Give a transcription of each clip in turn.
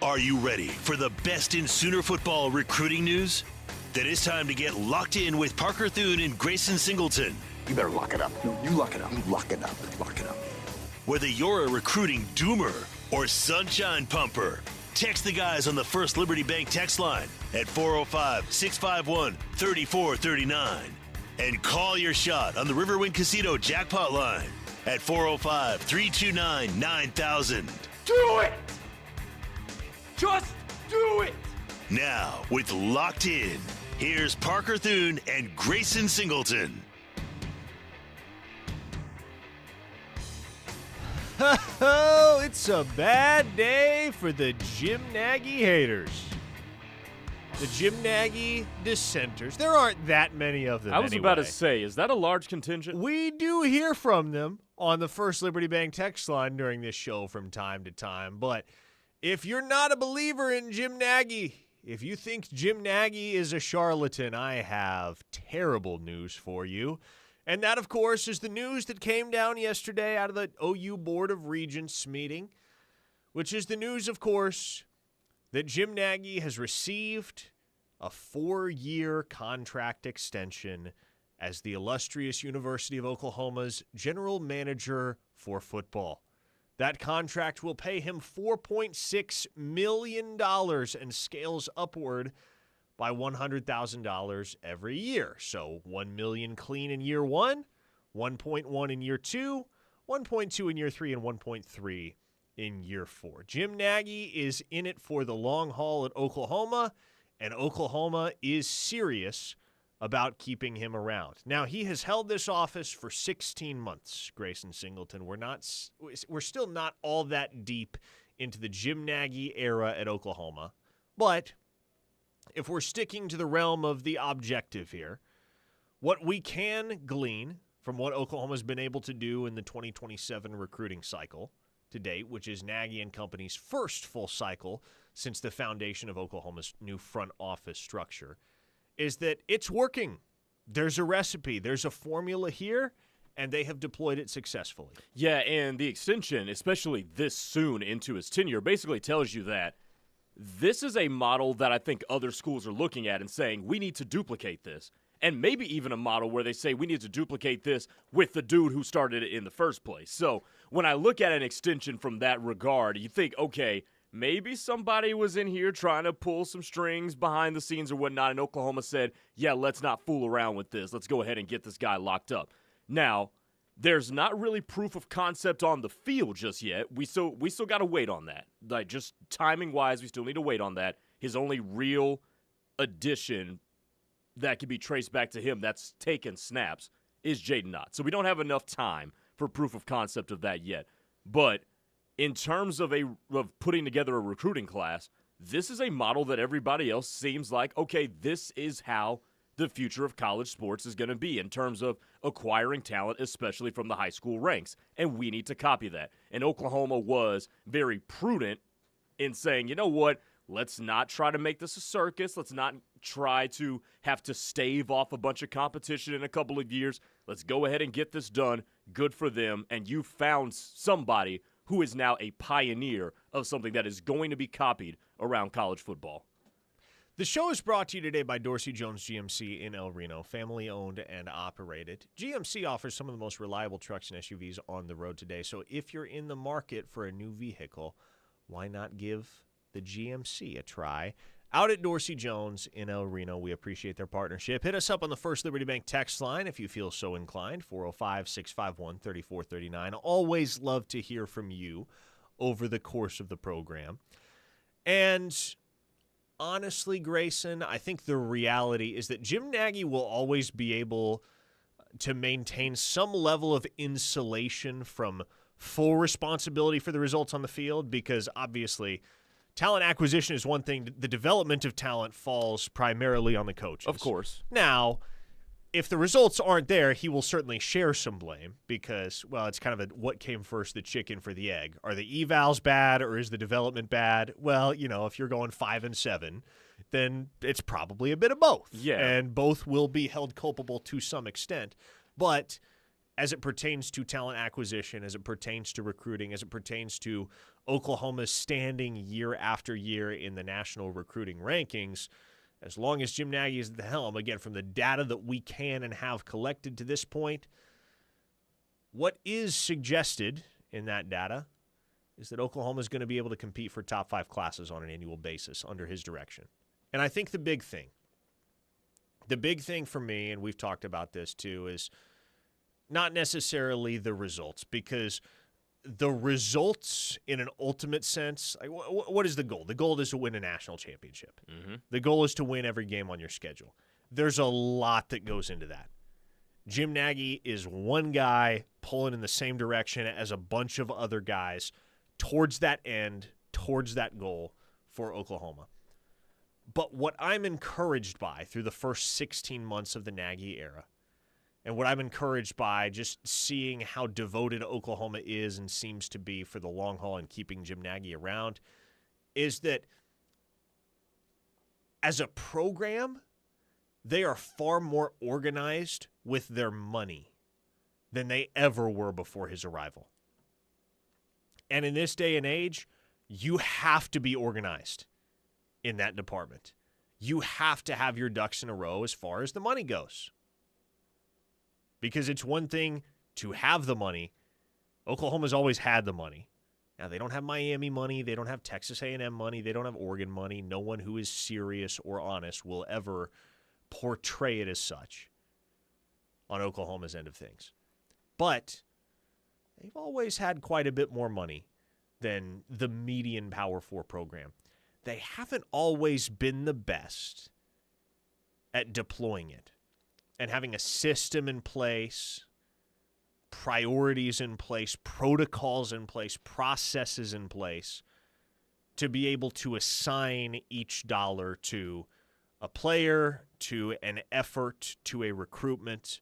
Are you ready for the best in Sooner football recruiting news? Then it's time to get locked in with Parker Thune and Grayson Singleton. You better lock it up. No, you lock it up. You lock it up. Lock it up. Whether you're a recruiting doomer or sunshine pumper, text the guys on the First Liberty Bank text line at 405-651-3439. And call your shot on the Riverwind Casino jackpot line at 405-329-9000. Do it! Just do it! Now, with Locked In, here's Parker Thune and Grayson Singleton. Oh, it's a bad day for the Jim Nagy haters. The Jim Nagy dissenters. There aren't that many of them. I was anyway. about to say, is that a large contingent? We do hear from them on the First Liberty Bank text line during this show from time to time. But if you're not a believer in Jim Nagy, if you think Jim Nagy is a charlatan, I have terrible news for you. And that, of course, is the news that came down yesterday out of the OU Board of Regents meeting, which is the news, of course, that Jim Nagy has received a 4-year contract extension as the illustrious University of Oklahoma's general manager for football. That contract will pay him $4.6 million and scales upward by $100,000 every year. So $1 million clean in year 1, 1.1 in year 2, 1.2 in year 3, and 1.3 in year 4. Jim Nagy is in it for the long haul at Oklahoma, and Oklahoma is serious about keeping him around. Now, he has held this office for 16 months, Grayson Singleton. We're still not all that deep into the Jim Nagy era at Oklahoma, but if we're sticking to the realm of the objective here, what we can glean from what Oklahoma's been able to do in the 2027 recruiting cycle to date, which is Nagy and Company's first full cycle since the foundation of Oklahoma's new front office structure, is that it's working. There's a recipe. There's a formula here, and they have deployed it successfully. Yeah, and the extension, especially this soon into his tenure, basically tells you that this is a model that I think other schools are looking at and saying, we need to duplicate this. And maybe even a model where they say we need to duplicate this with the dude who started it in the first place. So when I look at an extension from that regard, you think, okay, maybe somebody was in here trying to pull some strings behind the scenes or whatnot, and Oklahoma said, yeah, let's not fool around with this. Let's go ahead and get this guy locked up. Now, there's not really proof of concept on the field just yet. We still got to wait on that. Like, just timing-wise, we still need to wait on that. His only real addition that can be traced back to him that's taken snaps is Jaden Knott. So we don't have enough time for proof of concept of that yet. But in terms of putting together a recruiting class, this is a model that everybody else seems like, okay, this is how the future of college sports is going to be in terms of acquiring talent, especially from the high school ranks. And we need to copy that. And Oklahoma was very prudent in saying, you know what, let's not try to make this a circus. Let's not try to have to stave off a bunch of competition in a couple of years. Let's go ahead and get this done. Good for them. And you found somebody who is now a pioneer of something that is going to be copied around college football. The show is brought to you today by Dorsey Jones GMC in El Reno, family-owned and operated. GMC offers some of the most reliable trucks and SUVs on the road today. So if you're in the market for a new vehicle, why not give the GMC a try? Out at Dorsey Jones in El Reno, we appreciate their partnership. Hit us up on the First Liberty Bank text line if you feel so inclined, 405-651-3439. Always love to hear from you over the course of the program. And honestly, Grayson, I think the reality is that Jim Nagy will always be able to maintain some level of insulation from full responsibility for the results on the field because obviously talent acquisition is one thing. The development of talent falls primarily on the coaches. Of course. Now, if the results aren't there, he will certainly share some blame because, well, it's kind of what came first, the chicken for the egg. Are the evals bad or is the development bad? Well, you know, if you're going 5-7, then it's probably a bit of both. Yeah. And both will be held culpable to some extent. But as it pertains to talent acquisition, as it pertains to recruiting, as it pertains to Oklahoma's standing year after year in the national recruiting rankings, as long as Jim Nagy is at the helm, again, from the data that we can and have collected to this point, what is suggested in that data is that Oklahoma is going to be able to compete for top 5 classes on an annual basis under his direction. And I think the big thing for me, and we've talked about this too, is not necessarily the results, because the results in an ultimate sense, like, what is the goal? The goal is to win a national championship. Mm-hmm. The goal is to win every game on your schedule. There's a lot that goes into that. Jim Nagy is one guy pulling in the same direction as a bunch of other guys towards that end, towards that goal for Oklahoma. But what I'm encouraged by through the first 16 months of the Nagy era, and what I'm encouraged by just seeing how devoted Oklahoma is and seems to be for the long haul and keeping Jim Nagy around, is that as a program, they are far more organized with their money than they ever were before his arrival. And in this day and age, you have to be organized in that department. You have to have your ducks in a row as far as the money goes. Because it's one thing to have the money. Oklahoma's always had the money. Now, they don't have Miami money. They don't have Texas A&M money. They don't have Oregon money. No one who is serious or honest will ever portray it as such on Oklahoma's end of things. But they've always had quite a bit more money than the median Power 4 program. They haven't always been the best at deploying it and having a system in place, priorities in place, protocols in place, processes in place to be able to assign each dollar to a player, to an effort, to a recruitment.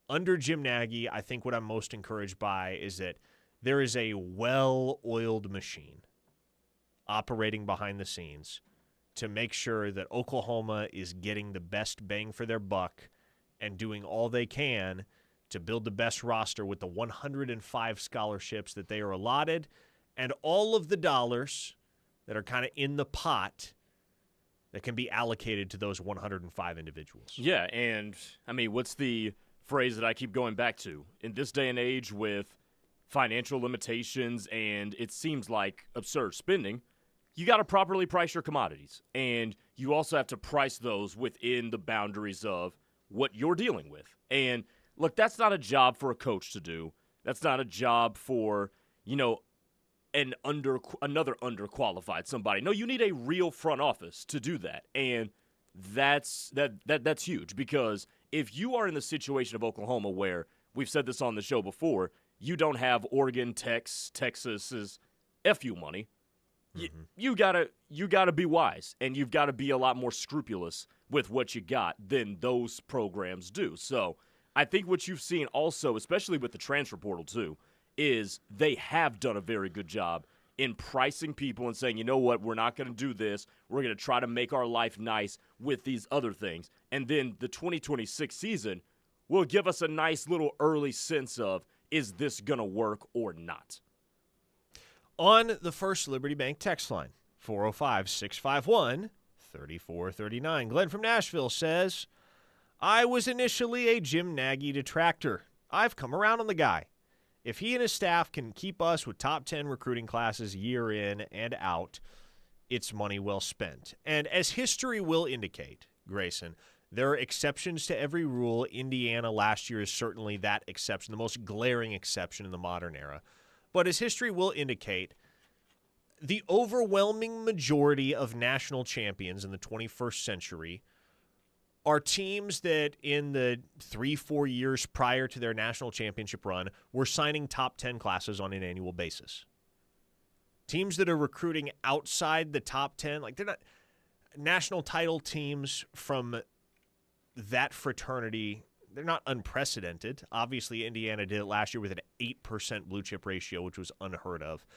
Under Jim Nagy, I think what I'm most encouraged by is that there is a well-oiled machine operating behind the scenes to make sure that Oklahoma is getting the best bang for their buck and doing all they can to build the best roster with the 105 scholarships that they are allotted and all of the dollars that are kind of in the pot that can be allocated to those 105 individuals. Yeah, and, I mean, what's the phrase that I keep going back to? In this day and age with financial limitations and it seems like absurd spending, you got to properly price your commodities. And you also have to price those within the boundaries of what you're dealing with. And, look, that's not a job for a coach to do. That's not a job for, another underqualified somebody. No, you need a real front office to do that. And that's huge, because if you are in the situation of Oklahoma where, we've said this on the show before, you don't have Oregon, Texas's FU money, you gotta be wise, and you've got to be a lot more scrupulous with what you got than those programs do. So I think what you've seen also, especially with the transfer portal too, is they have done a very good job in pricing people and saying, you know what, we're not going to do this. We're going to try to make our life nice with these other things. And then the 2026 season will give us a nice little early sense of, is this going to work or not? On the First Liberty Bank text line, 405-651-3439. Glenn from Nashville says, I was initially a Jim Nagy detractor. I've come around on the guy. If he and his staff can keep us with top 10 recruiting classes year in and out, it's money well spent. And as history will indicate, Grayson, there are exceptions to every rule. Indiana last year is certainly that exception, the most glaring exception in the modern era. But as history will indicate, the overwhelming majority of national champions in the 21st century are teams that in the 3-4 years prior to their national championship run were signing top 10 classes on an annual basis. Teams that are recruiting outside the top 10, like they're not national title teams from that fraternity, they're not unprecedented. Obviously, Indiana did it last year with an 8% blue chip ratio, which was unheard of.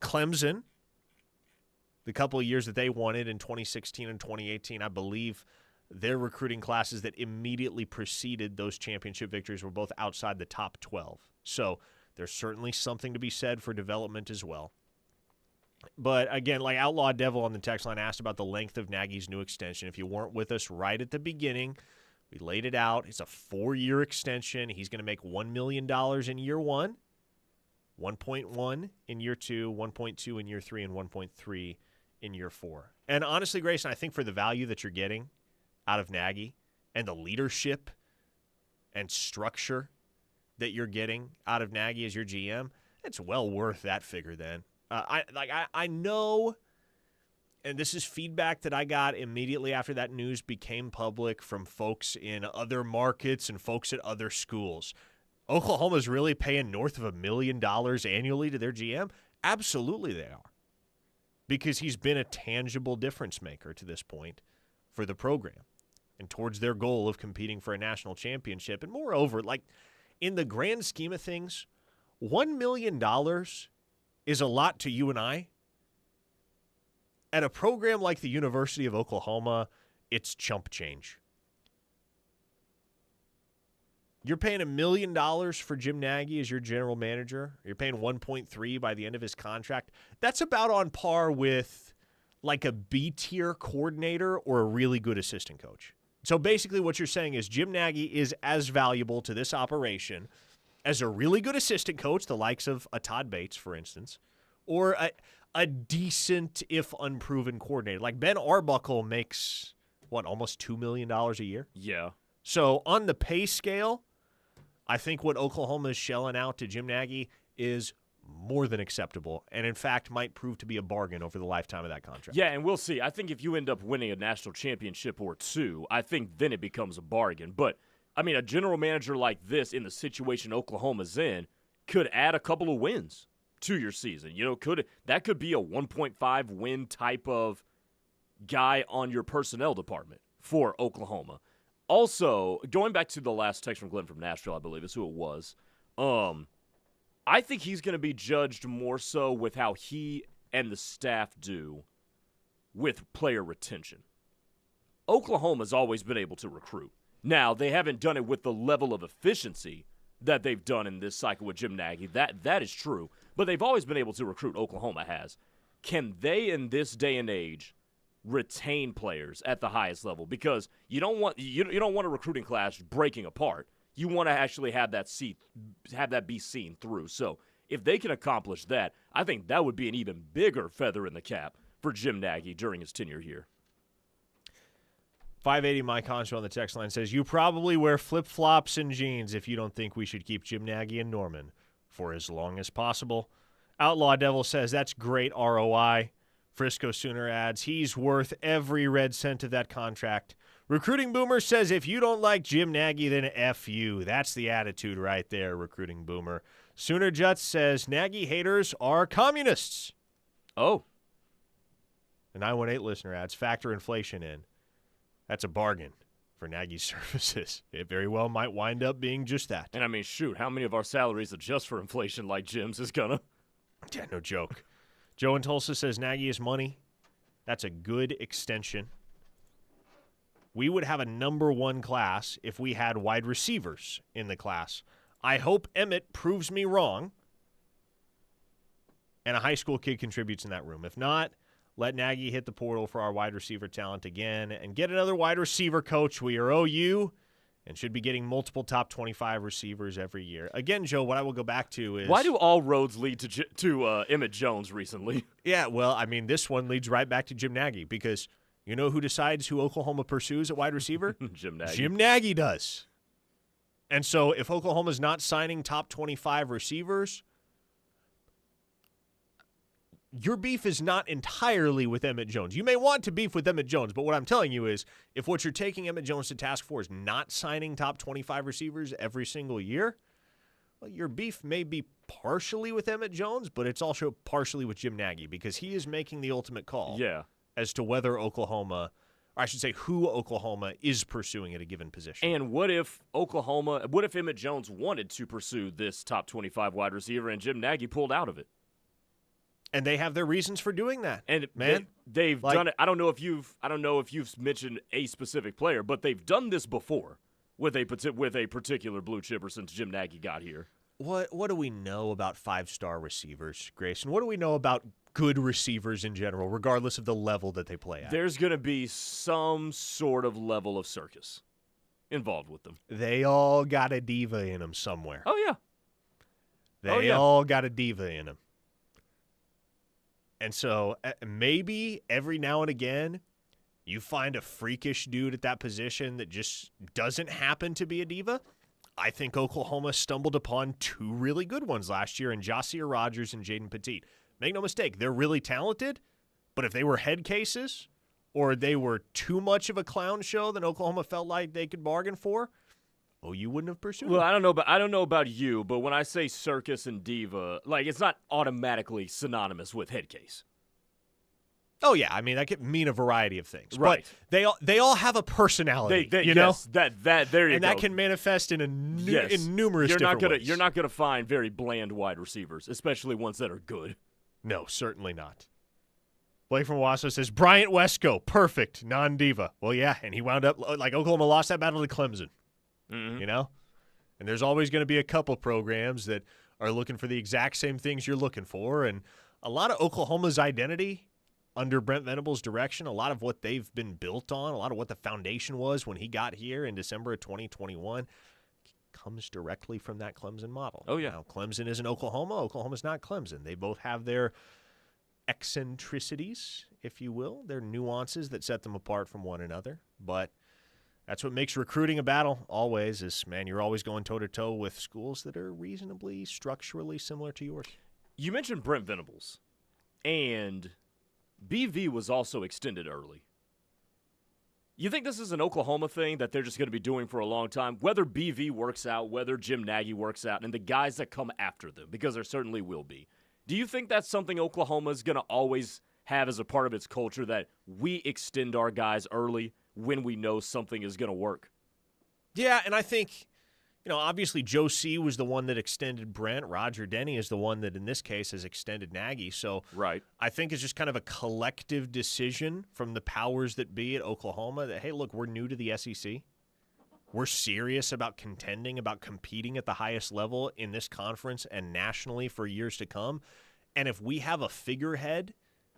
Clemson, the couple of years that they won it in 2016 and 2018, I believe their recruiting classes that immediately preceded those championship victories were both outside the top 12. So there's certainly something to be said for development as well. But again, like Outlaw Devil on the text line asked about the length of Nagy's new extension. If you weren't with us right at the beginning, we laid it out. It's a 4-year extension. He's going to make $1 million in year one, 1.1 in year two, 1.2 in year three, and 1.3 in year four. And honestly, Grayson, I think for the value that you're getting out of Nagy and the leadership and structure that you're getting out of Nagy as your GM, it's well worth that figure then. I know, and this is feedback that I got immediately after that news became public from folks in other markets and folks at other schools. Oklahoma's really paying north of $1 million annually to their GM? Absolutely they are. Because he's been a tangible difference maker to this point for the program and towards their goal of competing for a national championship. And moreover, like in the grand scheme of things, $1 million is a lot to you and I. At a program like the University of Oklahoma, it's chump change. You're paying $1 million for Jim Nagy as your general manager. You're paying 1.3 by the end of his contract. That's about on par with like a B-tier coordinator or a really good assistant coach. So basically what you're saying is Jim Nagy is as valuable to this operation as a really good assistant coach, the likes of a Todd Bates, for instance, or a decent, if unproven coordinator. Like Ben Arbuckle makes, almost $2 million a year? Yeah. So on the pay scale, I think what Oklahoma is shelling out to Jim Nagy is more than acceptable, and in fact might prove to be a bargain over the lifetime of that contract. Yeah, and we'll see. I think if you end up winning a national championship or two, I think then it becomes a bargain. But I mean, a general manager like this in the situation Oklahoma's in could add a couple of wins to your season. You know, that could be a 1.5 win type of guy on your personnel department for Oklahoma. Also, going back to the last text from Glenn from Nashville, I believe is who it was. I think he's going to be judged more so with how he and the staff do with player retention. Oklahoma's always been able to recruit. Now, they haven't done it with the level of efficiency that they've done in this cycle with Jim Nagy. That is true. But they've always been able to recruit. Oklahoma has. Can they, in this day and age, retain players at the highest level? Because you don't want a recruiting class breaking apart. You want to actually have that be seen through. So if they can accomplish that, I think that would be an even bigger feather in the cap for Jim Nagy during his tenure here. 580 Mike Honcho on the text line says, you probably wear flip-flops and jeans if you don't think we should keep Jim Nagy and Norman for as long as possible. Outlaw Devil says, that's great ROI. Frisco Sooner adds, he's worth every red cent of that contract. Recruiting Boomer says, if you don't like Jim Nagy, then F you. That's the attitude right there, Recruiting Boomer. Sooner Juts says, Nagy haters are communists. Oh. The 918 listener adds, factor inflation in. That's a bargain for Nagy's services. It very well might wind up being just that. And I mean, shoot, how many of our salaries adjust for inflation like Jim's is gonna? Yeah, no joke. Joe in Tulsa says Nagy is money. That's a good extension. We would have a number one class if we had wide receivers in the class. I hope Emmett proves me wrong and a high school kid contributes in that room. If not, let Nagy hit the portal for our wide receiver talent again and get another wide receiver coach. We are OU and should be getting multiple top 25 receivers every year. Again, Joe, what I will go back to is... Why do all roads lead to Emmett Jones recently? Yeah, well, I mean, this one leads right back to Jim Nagy because you know who decides who Oklahoma pursues at wide receiver? Jim Nagy. Jim Nagy does. And so if Oklahoma's not signing top 25 receivers, your beef is not entirely with Emmett Jones. You may want to beef with Emmett Jones, but what I'm telling you is if what you're taking Emmett Jones to task for is not signing top 25 receivers every single year, well, your beef may be partially with Emmett Jones, but it's also partially with Jim Nagy because he is making the ultimate call as to whether Oklahoma, or I should say who Oklahoma is pursuing at a given position. And what if Emmett Jones wanted to pursue this top 25 wide receiver and Jim Nagy pulled out of it? And they have their reasons for doing that. And man, they've done it. I don't know if you've mentioned a specific player, but they've done this before with a particular blue chipper since Jim Nagy got here. What do we know about 5-star receivers, Grayson? What do we know about good receivers in general, regardless of the level that they play at? There's going to be some sort of level of circus involved with them. They all got a diva in them somewhere. Oh, yeah. They all got a diva in them. And so maybe every now and again you find a freakish dude at that position that just doesn't happen to be a diva. I think Oklahoma stumbled upon 2 really good ones last year in Jasier Rogers and Jaden Petit. Make no mistake, they're really talented, but if they were head cases or they were too much of a clown show that Oklahoma felt like they could bargain for, you wouldn't have pursued Well, it. I don't know about you, but when I say circus and diva, like it's not automatically synonymous with head case. Oh yeah, I mean that could mean a variety of things. Right. But they all have a personality. You know? yes, that there you and go. that can manifest in Yes. in numerous different ways. You're not gonna find very bland wide receivers, especially ones that are good. No, certainly not. Blake from Wausau says Bryant Wesco, perfect, non-diva. Well, yeah, and he wound up like Oklahoma lost that battle to Clemson. Mm-hmm. You know, and there's always going to be a couple programs that are looking for the exact same things you're looking for, and a lot of Oklahoma's identity under Brent Venables' direction, a lot of what they've been built on, a lot of what the foundation was when he got here in December of 2021 comes directly from that Clemson model. Oh, yeah. Now, Clemson isn't Oklahoma. Oklahoma's not Clemson. They both have their eccentricities, if you will, their nuances that set them apart from one another. But that's what makes recruiting a battle always is, man, you're always going toe-to-toe with schools that are reasonably structurally similar to yours. You mentioned Brent Venables, and BV was also extended early. You think this is an Oklahoma thing that they're just going to be doing for a long time? Whether BV works out, whether Jim Nagy works out, and the guys that come after them, because there certainly will be. Do you think that's something Oklahoma is going to always have as a part of its culture, that we extend our guys early when we know something is going to work? Yeah, and I think, obviously Joe C. was the one that extended Brent. Roger Denny is the one that, in this case, has extended Nagy. So right. I think it's just kind of a collective decision from the powers that be at Oklahoma that, hey, look, we're new to the SEC. We're serious about contending, about competing at the highest level in this conference and nationally for years to come. And if we have a figurehead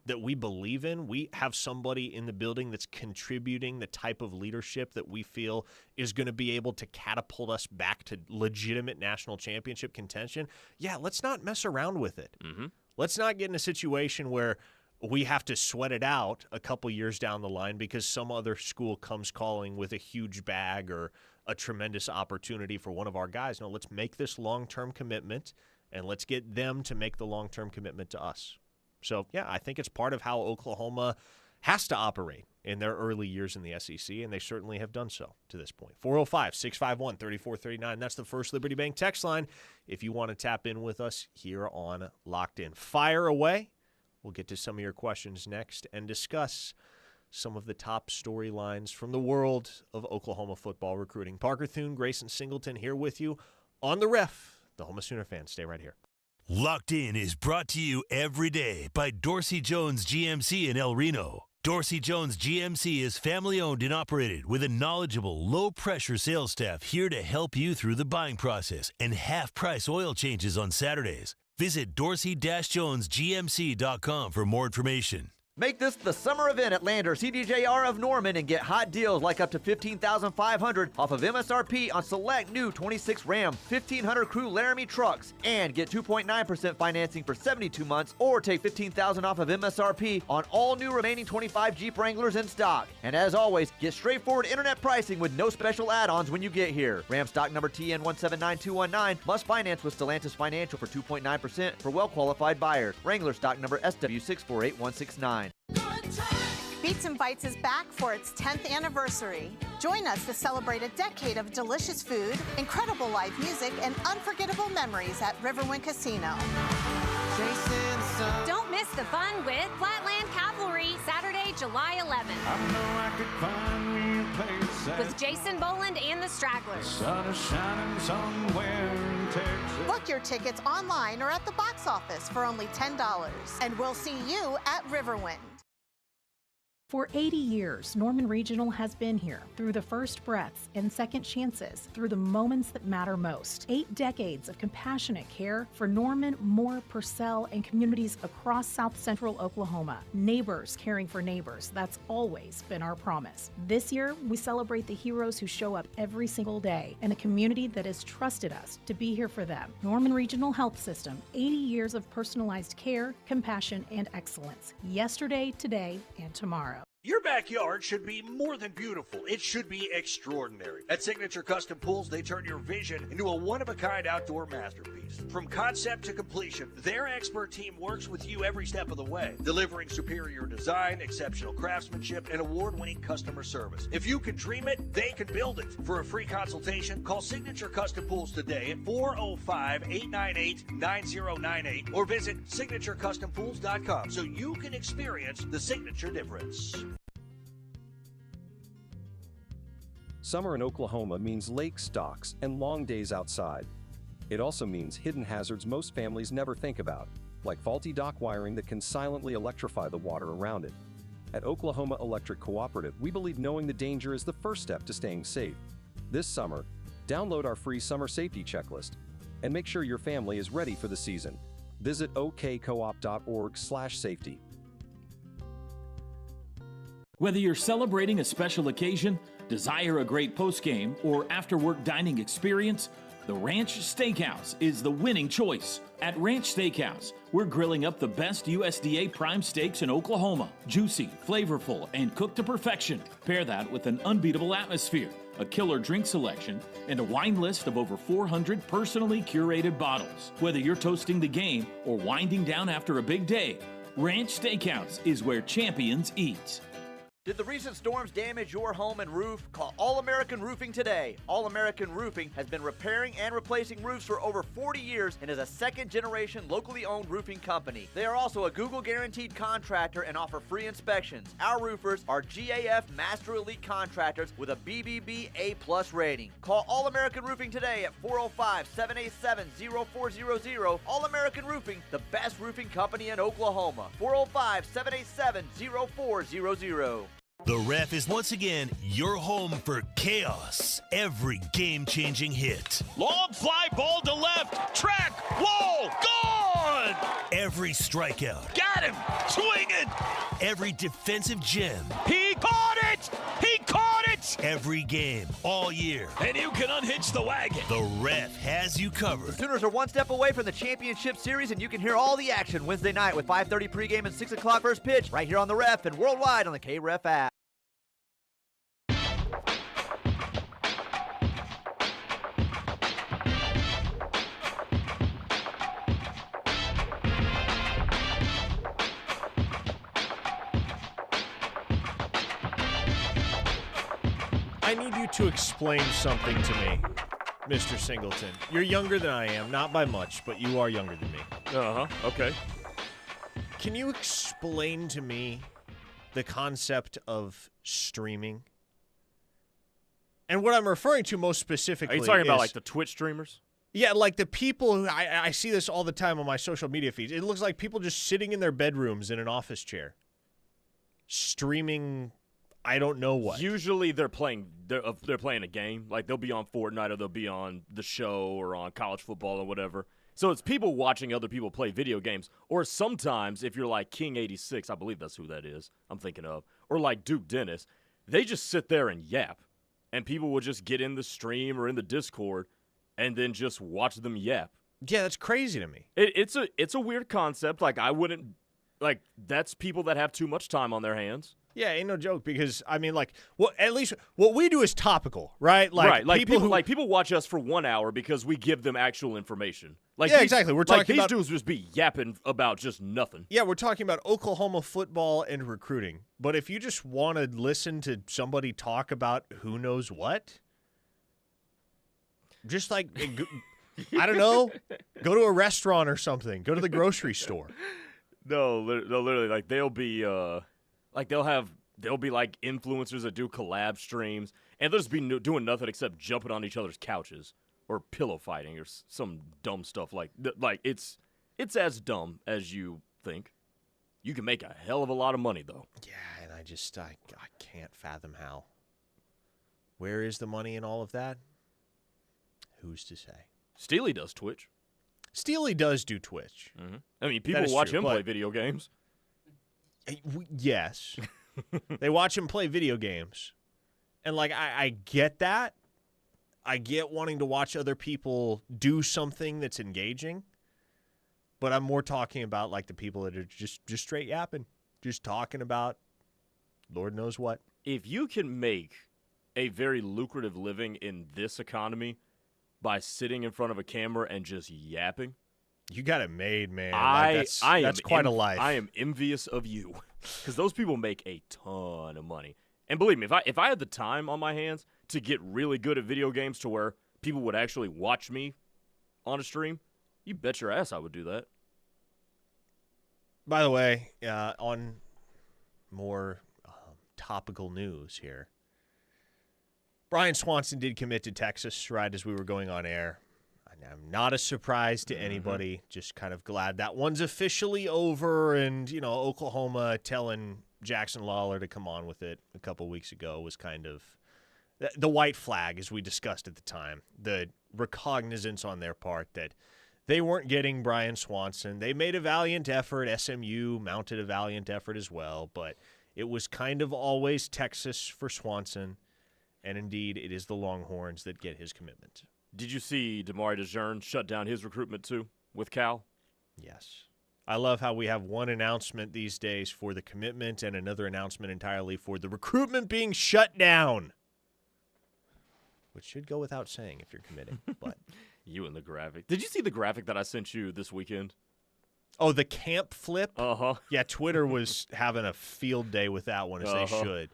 that we believe in, we have somebody in the building that's contributing the type of leadership that we feel is going to be able to catapult us back to legitimate national championship contention, yeah, let's not mess around with it. Mm-hmm. Let's not get in a situation where we have to sweat it out a couple years down the line because some other school comes calling with a huge bag or a tremendous opportunity for one of our guys. No, let's make this long-term commitment, and let's get them to make the long-term commitment to us. So, yeah, I think it's part of how Oklahoma has to operate in their early years in the SEC, and they certainly have done so to this point. 405-651-3439. That's the First Liberty Bank text line if you want to tap in with us here on Locked In. Fire away. We'll get to some of your questions next and discuss some of the top storylines from the world of Oklahoma football recruiting. Parker Thune, Grayson Singleton here with you on the Ref. The home of Sooner fans. Stay right here. Locked In is brought to you every day by Dorsey Jones GMC in El Reno. Dorsey Jones GMC is family-owned and operated with a knowledgeable, low-pressure sales staff here to help you through the buying process and half-price oil changes on Saturdays. Visit dorsey-jonesgmc.com for more information. Make this the summer event at Lander CDJR of Norman and get hot deals like up to $15,500 off of MSRP on select new 26 Ram 1500 Crew Laramie trucks, and get 2.9% financing for 72 months, or take $15,000 off of MSRP on all new remaining 25 Jeep Wranglers in stock. And as always, get straightforward internet pricing with no special add-ons when you get here. Ram stock number TN179219 must finance with Stellantis Financial for 2.9% for well-qualified buyers. Wrangler stock number SW648169. Beats and Bites is back for its 10th anniversary. Join us to celebrate a decade of delicious food, incredible live music, and unforgettable memories at Riverwind Casino. Don't miss the fun with Flatland Cavalry, Saturday, July 11th. With Jason Boland and the Stragglers. Sun is shining somewhere in Book your tickets online or at the box office for only $10. And we'll see you at Riverwind. For 80 years, Norman Regional has been here through the first breaths and second chances, through the moments that matter most. 8 decades of compassionate care for Norman, Moore, Purcell, and communities across South Central Oklahoma. Neighbors caring for neighbors. That's always been our promise. This year, we celebrate the heroes who show up every single day and a community that has trusted us to be here for them. Norman Regional Health System, 80 years of personalized care, compassion, and excellence. Yesterday, today, and tomorrow. Your backyard should be more than beautiful. It should be extraordinary. At Signature Custom Pools, they turn your vision into a one-of-a-kind outdoor masterpiece. From concept to completion, their expert team works with you every step of the way, delivering superior design, exceptional craftsmanship, and award-winning customer service. If you can dream it, they can build it. For a free consultation, call Signature Custom Pools today at 405-898-9098 or visit signaturecustompools.com so you can experience the signature difference. Summer in Oklahoma means lakes, docks, and long days outside. It also means hidden hazards most families never think about, like faulty dock wiring that can silently electrify the water around it. At Oklahoma Electric Cooperative, we believe knowing the danger is the first step to staying safe. This summer, download our free summer safety checklist and make sure your family is ready for the season. Visit okcoop.org/safety. Whether you're celebrating a special occasion, desire a great postgame, or after-work dining experience, the Ranch Steakhouse is the winning choice. At Ranch Steakhouse, we're grilling up the best USDA prime steaks in Oklahoma. Juicy, flavorful, and cooked to perfection. Pair that with an unbeatable atmosphere, a killer drink selection, and a wine list of over 400 personally curated bottles. Whether you're toasting the game or winding down after a big day, Ranch Steakhouse is where champions eat. Did the recent storms damage your home and roof? Call All American Roofing today. All American Roofing has been repairing and replacing roofs for over 40 years and is a second-generation locally owned roofing company. They are also a Google guaranteed contractor and offer free inspections. Our roofers are GAF Master Elite contractors with a BBB A+ rating. Call All American Roofing today at 405-787-0400. All American Roofing, the best roofing company in Oklahoma. 405-787-0400. The Ref is once again your home for chaos. Every game-changing hit. Long fly ball to left. Track. Wall. Gone. Every strikeout. Got him. Swing it. Every defensive gem. He caught it. He caught it. Every game. All year. And you can unhitch the wagon. The Ref has you covered. Sooners are one step away from the championship series, and you can hear all the action Wednesday night with 5:30 pregame and 6 o'clock first pitch right here on the Ref and worldwide on the KREF app. I need you to explain something to me, Mr. Singleton. You're younger than I am, not by much, but you are younger than me. Okay. Can you explain to me the concept of streaming? And what I'm referring to most specifically Are you talking about is, like the Twitch streamers? Yeah, like the people who I see this all the time on my social media feeds. It looks like people just sitting in their bedrooms in an office chair, streaming. I don't know what. Usually they're playing a game. Like they'll be on Fortnite or they'll be on the show or on college football or whatever. So it's people watching other people play video games. Or sometimes if you're like King86, I believe that's who that is I'm thinking of, or like Duke Dennis, they just sit there and yap. And people will just get in the stream or in the Discord and then just watch them yap. Yeah, that's crazy to me. It's a weird concept. Like I wouldn't like that's people that have too much time on their hands. Yeah, ain't no joke because I mean, like, well, at least what we do is topical, right? Like people watch us for 1 hour because we give them actual information. Like yeah, exactly. We're talking these about dudes just be yapping about just nothing. Yeah, we're talking about Oklahoma football and recruiting. But if you just want to listen to somebody talk about who knows what, just like I don't know, go to a restaurant or something. Go to the grocery store. No, literally, like they'll be like they'll be like influencers that do collab streams, and they'll just be doing nothing except jumping on each other's couches or pillow fighting or some dumb stuff like it's as dumb as you think. You can make a hell of a lot of money though. Yeah, and I can't fathom how. Where is the money in all of that? Who's to say? Steely does Twitch. Steely does do Twitch. Mm-hmm. I mean, people watch him play video games. Yes. They watch him play video games. And, like, I get that. I get wanting to watch other people do something that's engaging. But I'm more talking about, like, the people that are just straight yapping. Just talking about Lord knows what. If you can make a very lucrative living in this economy by sitting in front of a camera and just yapping, you got it made, man. That's quite a life. I am envious of you because those people make a ton of money. And believe me, if I had the time on my hands to get really good at video games to where people would actually watch me on a stream, you bet your ass I would do that. By the way, on more topical news here, Brian Swanson did commit to Texas right as we were going on air. I'm not a surprise to anybody. Just kind of glad that one's officially over. And, you know, Oklahoma telling Jackson Lawler to come on with it a couple weeks ago was kind of the white flag, as we discussed at the time. The recognizance on their part that they weren't getting Brian Swanson. They made a valiant effort. SMU mounted a valiant effort as well. But it was kind of always Texas for Swanson. And, indeed, it is the Longhorns that get his commitment. Did you see Damari DeJean shut down his recruitment too with Cal? Yes. I love how we have one announcement these days for the commitment and another announcement entirely for the recruitment being shut down. Which should go without saying if you're committing. But you and the graphic. Did you see the graphic that I sent you this weekend? Oh, the camp flip? Uh-huh. Yeah, Twitter was having a field day with that one, as they should.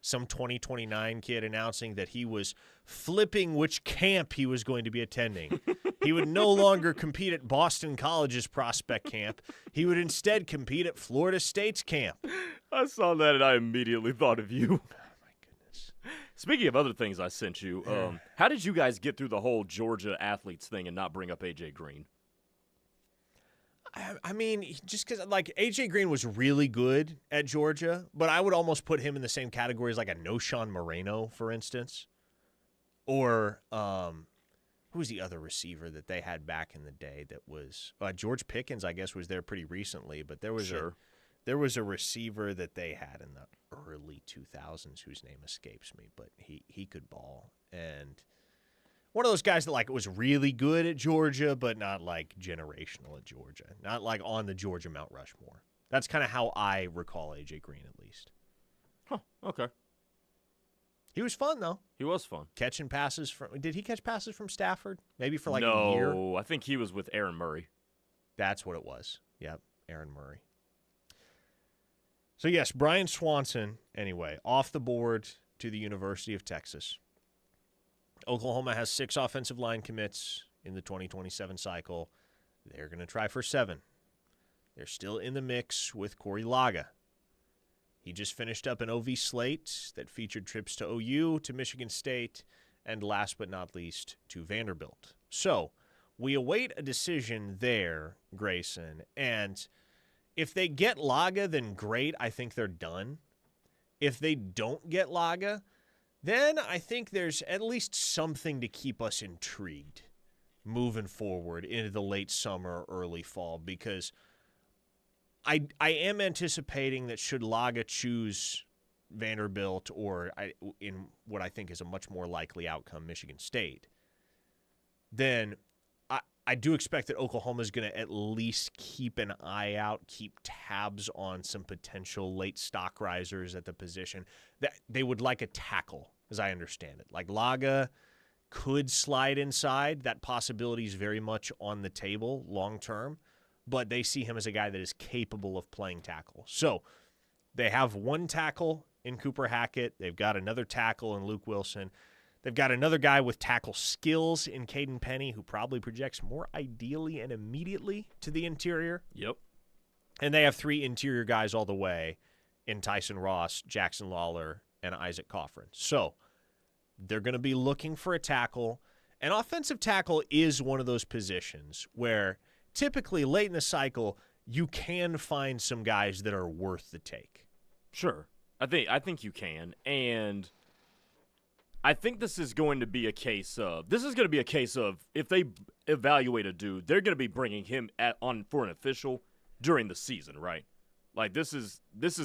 Some 2029 kid announcing that he was flipping which camp he was going to be attending. He would no longer compete at Boston College's prospect camp. He would instead compete at Florida State's camp. I saw that and I immediately thought of you. Oh, my goodness. Speaking of other things I sent you, how did you guys get through the whole Georgia athletes thing and not bring up A.J. Green? I mean, just because, like, A.J. Green was really good at Georgia, but I would almost put him in the same category as, like, a Noshawn Moreno, for instance. Or who was the other receiver that they had back in the day that was George Pickens, I guess, was there pretty recently, but there was a receiver that they had in the early 2000s whose name escapes me, but he could ball. And one of those guys that, like, was really good at Georgia, but not, like, generational at Georgia. Not, like, on the Georgia Mount Rushmore. That's kind of how I recall A.J. Green, at least. Huh, okay. He was fun, though. He was fun. Catching passes from – did he catch passes from Stafford? Maybe for, like, a year? No, I think he was with Aaron Murray. That's what it was. Yep, Aaron Murray. So, yes, Brian Swanson, anyway, off the board to the University of Texas. Oklahoma has 6 offensive line commits in the 2027 cycle. They're going to try for 7. They're still in the mix with Corey Laga. He just finished up an OV slate that featured trips to OU, to Michigan State, and last but not least, to Vanderbilt. So we await a decision there, Grayson. And if they get Laga, then great. I think they're done. If they don't get Laga, then I think there's at least something to keep us intrigued moving forward into the late summer, early fall, because I am anticipating that should Laga choose Vanderbilt or in what I think is a much more likely outcome, Michigan State, then I do expect that Oklahoma is going to at least keep an eye out, keep tabs on some potential late stock risers at the position. That they would like a tackle, as I understand it. Like Laga could slide inside. That possibility is very much on the table long term, but they see him as a guy that is capable of playing tackle. So they have one tackle in Cooper Hackett. They've got another tackle in Luke Wilson. They've got another guy with tackle skills in Caden Penny, who probably projects more ideally and immediately to the interior. Yep. And they have 3 interior guys all the way in Tyson Ross, Jackson Lawler, and Isaac Coffrin. So they're going to be looking for a tackle. And offensive tackle is one of those positions where typically late in the cycle, you can find some guys that are worth the take. Sure. I think you can. And I think this is going to be a case of if they evaluate a dude, they're going to be bringing him on for an official during the season, right? Like this is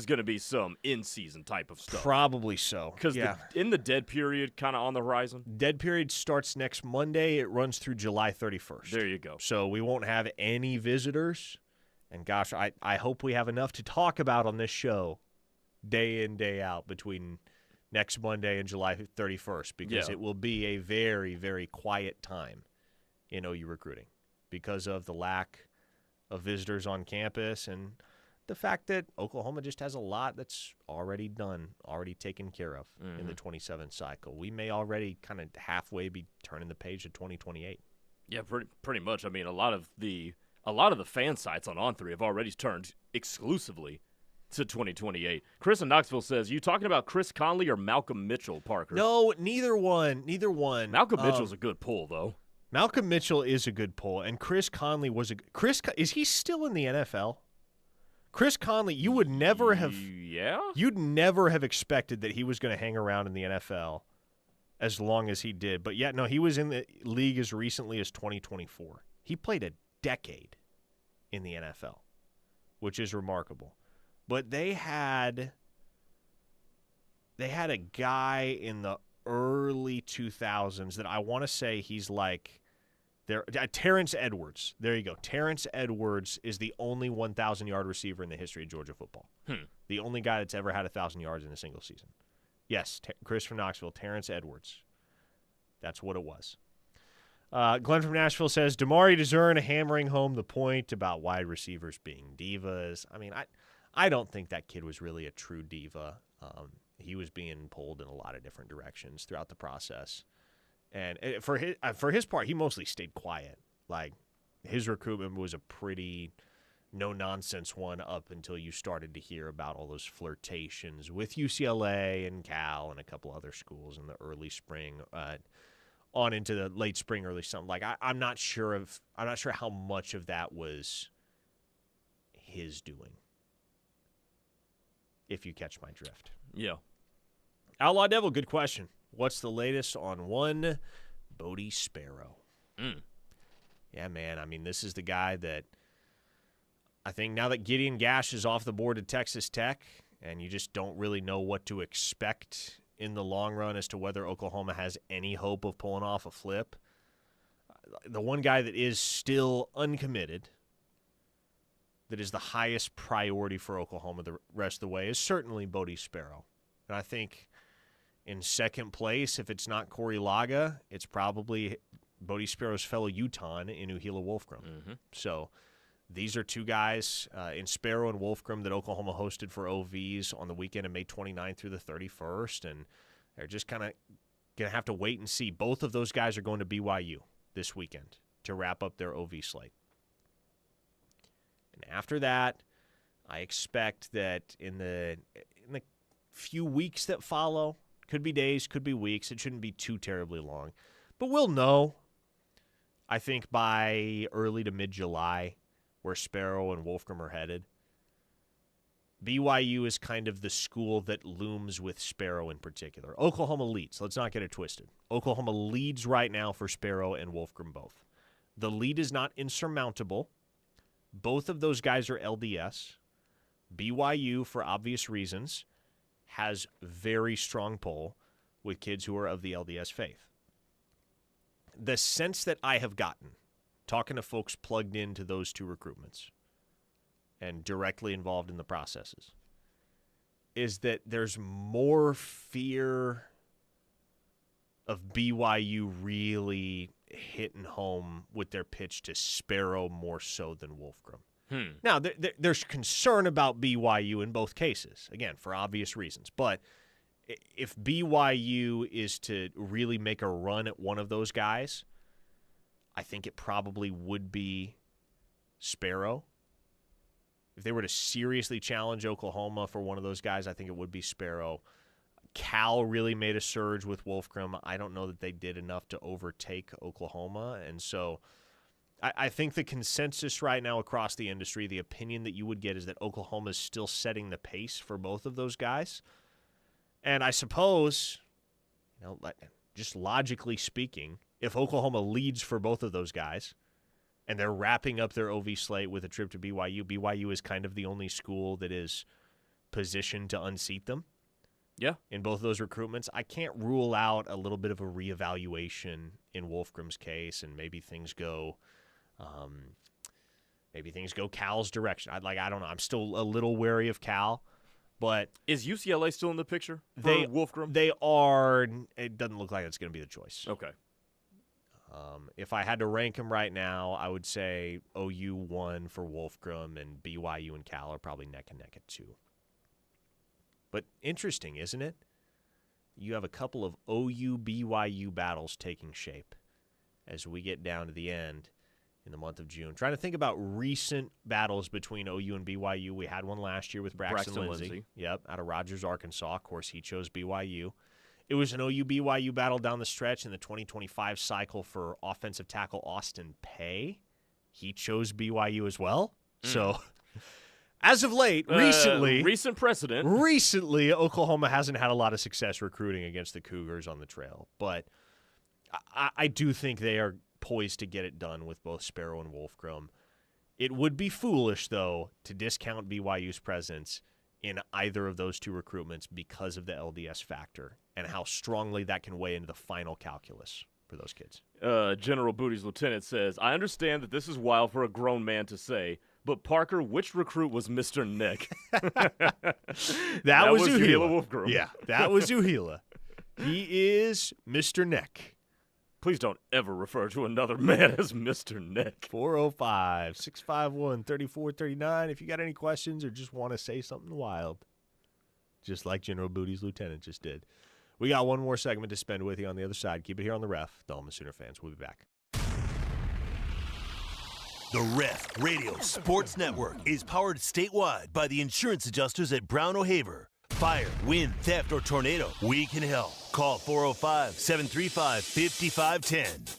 going to be some in-season type of stuff. Probably so. Because in the dead period kind of on the horizon. Dead period starts next Monday. It runs through July 31st. There you go. So we won't have any visitors. And gosh, I hope we have enough to talk about on this show day in, day out between next Monday and July 31st because it will be a very, very quiet time in OU recruiting because of the lack of visitors on campus and the fact that Oklahoma just has a lot that's already done, already taken care of in the 27th cycle. We may already kind of halfway be turning the page to 2028. Yeah, pretty much. I mean, a lot of the fan sites on On3 have already turned exclusively to 2028. Chris in Knoxville says, you talking about Chris Conley or Malcolm Mitchell, Parker? No, neither one. Malcolm Mitchell's a good pull, though. Malcolm Mitchell is a good pull, and Chris Conley was is he still in the NFL? Chris Conley, you would never have you'd never have expected that he was going to hang around in the NFL as long as he did. But no, he was in the league as recently as 2024. He played a decade in the NFL, which is remarkable. But they had a guy in the early 2000s that I want to say he's like Terrence Edwards. There you go. Terrence Edwards is the only 1,000-yard receiver in the history of Georgia football. The only guy that's ever had 1,000 yards in a single season. Yes, Chris from Knoxville, Terrence Edwards. That's what it was. Glenn from Nashville says, Damari DeZern hammering home the point about wide receivers being divas. I mean, I don't think that kid was really a true diva. He was being pulled in a lot of different directions throughout the process. And for his part, he mostly stayed quiet. Like, his recruitment was a pretty no-nonsense one up until you started to hear about all those flirtations with UCLA and Cal and a couple other schools in the early spring, on into the late spring, early summer. Like, I'm not sure how much of that was his doing, if you catch my drift. Yeah. Outlaw Devil, good question. What's the latest on one Bodie Sparrow? Yeah, man. I mean, this is the guy that I think now that Gideon Gash is off the board at Texas Tech and you just don't really know what to expect in the long run as to whether Oklahoma has any hope of pulling off a flip, the one guy that is still uncommitted, that is the highest priority for Oklahoma the rest of the way, is certainly Bodie Sparrow. And I think in second place, if it's not Corey Laga, it's probably Bodie Sparrow's fellow Utahn in Uhila Wolfgram. So these are two guys in Sparrow and Wolfgram that Oklahoma hosted for OVs on the weekend of May 29th through the 31st, and they're just kind of going to have to wait and see. Both of those guys are going to BYU this weekend to wrap up their OV slate. And after that, I expect that in the few weeks that follow, could be days, could be weeks, it shouldn't be too terribly long, but we'll know, I think, by early to mid-July where Sparrow and Wolfgram are headed. BYU is kind of the school that looms with Sparrow in particular. Oklahoma leads. Let's not get it twisted. Oklahoma leads right now for Sparrow and Wolfgram both. The lead is not insurmountable. Both of those guys are LDS. BYU, for obvious reasons, has very strong pull with kids who are of the LDS faith. The sense that I have gotten, talking to folks plugged into those two recruitments and directly involved in the processes, is that there's more fear of BYU really hitting home with their pitch to Sparrow more so than Wolfgram. Now, there's concern about BYU in both cases, again, for obvious reasons. But if BYU is to really make a run at one of those guys, I think it probably would be Sparrow. If they were to seriously challenge Oklahoma for one of those guys, I think it would be Sparrow. Cal really made a surge with Wolfgram. I don't know that they did enough to overtake Oklahoma. And so I think the consensus right now across the industry, the opinion that you would get is that Oklahoma is still setting the pace for both of those guys. And I suppose, just logically speaking, if Oklahoma leads for both of those guys and they're wrapping up their OV slate with a trip to BYU is kind of the only school that is positioned to unseat them. Yeah. In both of those recruitments, I can't rule out a little bit of a reevaluation in Wolfgram's case, and maybe things go Cal's direction. I don't know. I'm still a little wary of Cal, but is UCLA still in the picture for Wolfgram? They are. It doesn't look like it's going to be the choice. Okay. If I had to rank them right now, I would say OU 1 for Wolfgram, and BYU and Cal are probably neck and neck at 2. But interesting, isn't it? You have a couple of OU-BYU battles taking shape as we get down to the end in the month of June. Trying to think about recent battles between OU and BYU. We had one last year with Braxton Lindsey. Yep, out of Rogers, Arkansas. Of course, he chose BYU. It was an OU-BYU battle down the stretch in the 2025 cycle for offensive tackle Austin Pay. He chose BYU as well. So as of late, recent precedent. Recently, Oklahoma hasn't had a lot of success recruiting against the Cougars on the trail. But I do think they are poised to get it done with both Sparrow and Wolfgram. It would be foolish, though, to discount BYU's presence in either of those two recruitments because of the LDS factor and how strongly that can weigh into the final calculus for those kids. General Booty's lieutenant says, I understand that this is wild for a grown man to say, but Parker, which recruit was Mr. Nick? that was Uhila Wolfgram. Yeah, that was Uhila. He is Mr. Nick. Please don't ever refer to another man as Mr. Nick. 405-651-3439. If you got any questions or just want to say something wild, just like General Booty's lieutenant just did. We got one more segment to spend with you on the other side. Keep it here on The Ref. Dulles Sooner fans. We'll be back. The Ref Radio Sports Network is powered statewide by the insurance adjusters at Brown O'Haver. Fire, wind, theft, or tornado, we can help. Call 405-735-5510.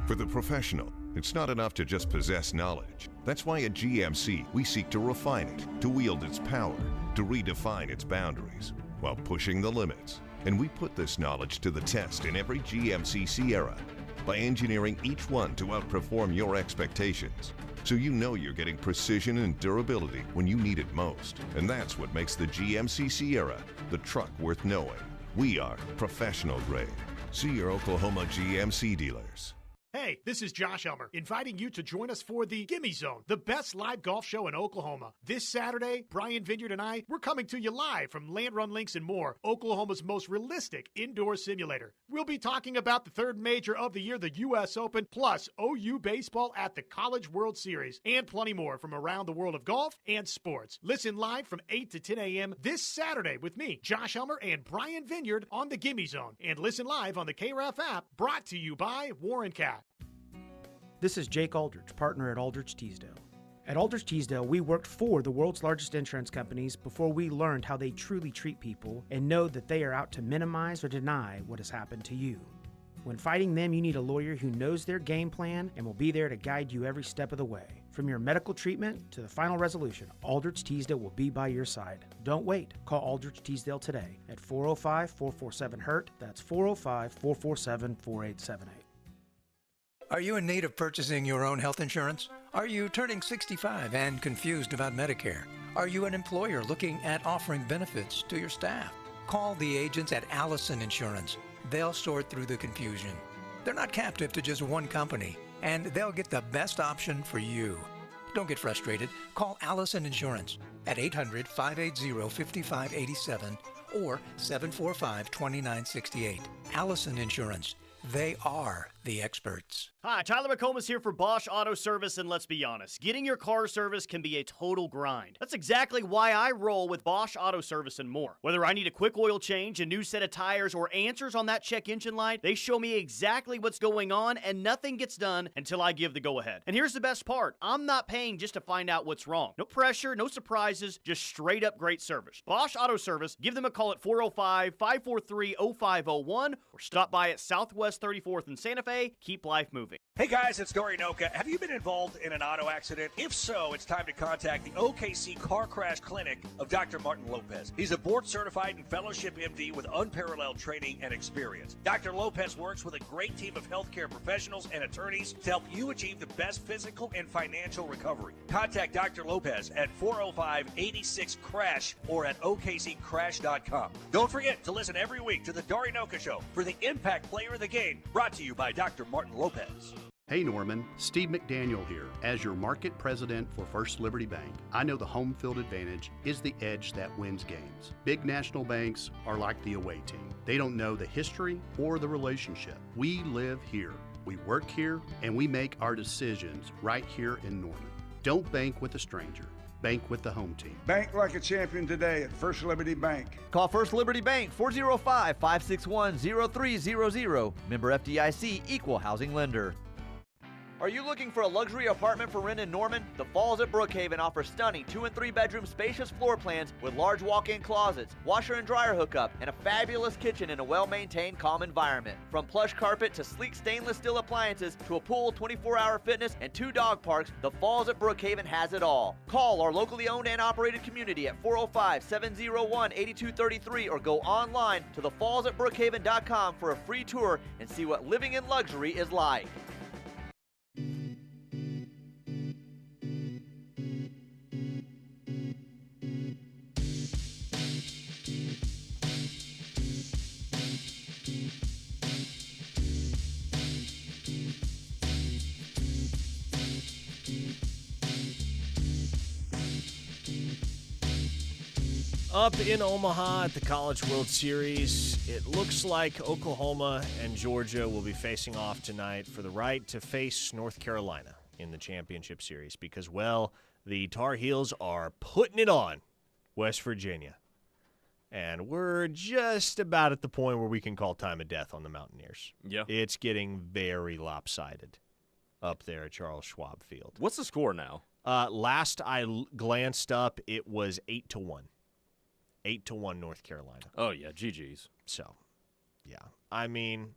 For the professional, it's not enough to just possess knowledge. That's why at GMC, we seek to refine it, to wield its power, to redefine its boundaries, while pushing the limits. And we put this knowledge to the test in every GMC Sierra by engineering each one to outperform your expectations. So you know you're getting precision and durability when you need it most. And that's what makes the GMC Sierra the truck worth knowing. We are professional grade. See your Oklahoma GMC dealers. Hey, this is Josh Elmer, inviting you to join us for the Gimme Zone, the best live golf show in Oklahoma. This Saturday, Brian Vineyard and I, we're coming to you live from Land Run Links and more, Oklahoma's most realistic indoor simulator. We'll be talking about the third major of the year, the U.S. Open, plus OU baseball at the College World Series, and plenty more from around the world of golf and sports. Listen live from 8 to 10 a.m. this Saturday with me, Josh Elmer, and Brian Vineyard on the Gimme Zone. And listen live on the KREF app, brought to you by Warren Cat. This is Jake Aldrich, partner at Aldrich Teasdale. At Aldrich Teasdale, we worked for the world's largest insurance companies before we learned how they truly treat people and know that they are out to minimize or deny what has happened to you. When fighting them, you need a lawyer who knows their game plan and will be there to guide you every step of the way. From your medical treatment to the final resolution, Aldrich Teasdale will be by your side. Don't wait. Call Aldrich Teasdale today at 405-447-HURT. That's 405-447-4878. Are you in need of purchasing your own health insurance? Are you turning 65 and confused about Medicare? Are you an employer looking at offering benefits to your staff? Call the agents at Allison Insurance. They'll sort through the confusion. They're not captive to just one company, and they'll get the best option for you. Don't get frustrated. Call Allison Insurance at 800-580-5587 or 745-2968. Allison Insurance. They are the experts. Hi, Tyler McComas here for Bosch Auto Service, and let's be honest, getting your car serviced can be a total grind. That's exactly why I roll with Bosch Auto Service and more. Whether I need a quick oil change, a new set of tires, or answers on that check engine light, they show me exactly what's going on, and nothing gets done until I give the go-ahead. And here's the best part. I'm not paying just to find out what's wrong. No pressure, no surprises, just straight-up great service. Bosch Auto Service, give them a call at 405-543-0501 or stop by at Southwest 34th in Santa Fe. Keep life moving. Hey guys, it's Dory Noka. Have you been involved in an auto accident? If so, it's time to contact the OKC Car Crash Clinic of Dr. Martin Lopez. He's a board-certified and fellowship MD with unparalleled training and experience. Dr. Lopez works with a great team of healthcare professionals and attorneys to help you achieve the best physical and financial recovery. Contact Dr. Lopez at 405-86-CRASH or at okccrash.com. Don't forget to listen every week to the Dory Noka Show for the Impact Player of the Game, brought to you by Dr. Martin Lopez. Hey Norman, Steve McDaniel here. As your market president for First Liberty Bank, I know the home field advantage is the edge that wins games. Big national banks are like the away team. They don't know the history or the relationship. We live here, we work here, and we make our decisions right here in Norman. Don't bank with a stranger. Bank with the home team. Bank like a champion today at First Liberty Bank. Call First Liberty Bank 405-561-0300. Member FDIC, Equal Housing Lender. Are you looking for a luxury apartment for rent in Norman? The Falls at Brookhaven offers stunning 2- and 3-bedroom spacious floor plans with large walk-in closets, washer and dryer hookup, and a fabulous kitchen in a well-maintained, calm environment. From plush carpet to sleek stainless steel appliances to a pool, 24-hour fitness, and 2 dog parks, the Falls at Brookhaven has it all. Call our locally owned and operated community at 405-701-8233 or go online to thefallsatbrookhaven.com for a free tour and see what living in luxury is like. Up in Omaha at the College World Series, it looks like Oklahoma and Georgia will be facing off tonight for the right to face North Carolina in the championship series because, well, the Tar Heels are putting it on West Virginia. And we're just about at the point where we can call time of death on the Mountaineers. Yeah. It's getting very lopsided up there at Charles Schwab Field. What's the score now? Last I glanced up, it was 8-1. 8-1 North Carolina. Oh, yeah, GG's. So, yeah. I mean,